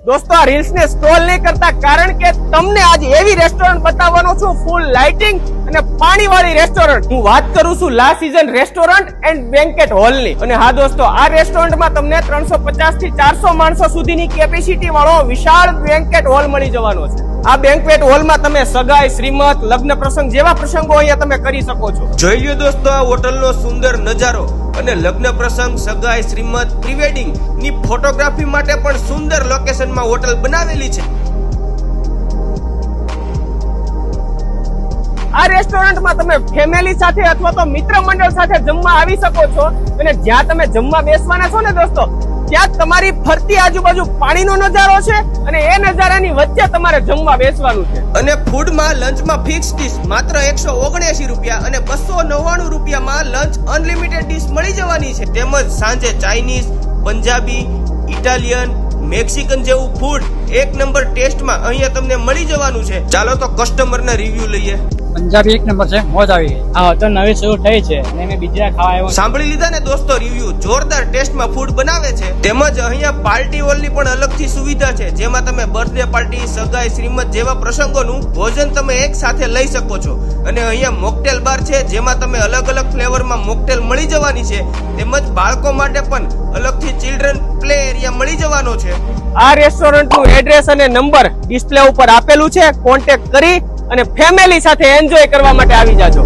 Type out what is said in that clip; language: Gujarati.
दोस्तों आ રીલ્સ ને સ્ક્રોલ નહીં કરતા, કારણ કે તમને આજ એવી રેસ્ટોરન્ટ બતાવવાનો છું ફૂલ લાઇટિંગ અને પાણી વાળી રેસ્ટોરન્ટ. હું વાત કરું છું la season restaurant and banquet hall ની. અને હા દોસ્તો, આ રેસ્ટોરન્ટમાં તમને 350 થી 400 માણસો સુધીની કેપેસિટી વાળો વિશાળ બેન્કેટ હોલ મળી જવાનો છે. આ બેન્કેટ હોલમાં તમે સગાઈ, શ્રીમત, લગ્ન પ્રસંગ જેવા પ્રસંગો અહીંયા તમે કરી શકો છો. જોઈ લ્યો દોસ્તો આ હોટલનો સુંદર નજારો અને લગ્ન પ્રસંગ, સગાઈ, શ્રીમત, પ્રીવેડિંગ ની ફોટોગ્રાફી માટે પણ સુંદર લોકેશનમાં હોટલ બનાવેલી છે. આ રેસ્ટોરન્ટમાં તમે ફેમિલી સાથે અથવા તો મિત્ર મંડળ સાથે જમવા આવી શકો છો. અને જ્યાં તમે જમવા બેસવાના છો ને દોસ્તો, ત્યાં તમારી ફરતી આજુબાજુ પાણીનો નજારો છે અને એ નજારાની વચ્ચે તમારે જમવા બેસવાનું છે. અને ફૂડમાં લંચમાં ફિક્સ ડીશ માત્ર 179 રૂપિયા અને 299 રૂપિયામાં લંચ અનલિમિટેડ ડીશ મળી જવાની છે. તેમજ સાંજે ચાઇનીઝ, પંજાબી, ઇટાલિયન, મેક્સિકન જેવું ફૂડ એક નંબર ટેસ્ટમાં અહીંયા તમને મળી જવાનું છે. ચાલો તો કસ્ટમરના રિવ્યુ લઈએ. પંજાબી એક નંબર છે, મોજ આવી ગઈ. આ હોટલ નવી શરૂ થઈ છે અને મેં બીજા ખાવા આવ્યો. સાંભળી લીધા ને દોસ્તો રિવ્યુ, જોરદાર ટેસ્ટમાં ફૂડ બનાવે છે. તેમજ અહીંયા પાર્ટી હોલની પણ અલગથી સુવિધા છે, જેમાં તમે બર્થડે પાર્ટી, સગાઈ, શ્રીમત જેવા પ્રસંગોનું ભોજન તમે એક સાથે લઈ શકો છો. અને અહીંયા મોકટેલ બાર છે, જેમાં તમે અલગ અલગ ફ્લેવરમાં મોકટેલ મળી જવાની છે. તેમજ બાળકો માટે પણ અલગથી ચિલ્ડ્રન પ્લે એરિયા મળી જવાનો છે. આ રેસ્ટોરન્ટનું એડ્રેસ અને નંબર ડિસ્પ્લે ઉપર આપેલું છે. કોન્ટેક્ટ કરી અને ફેમિલી સાથે એન્જોય કરવા માટે આવી જાજો.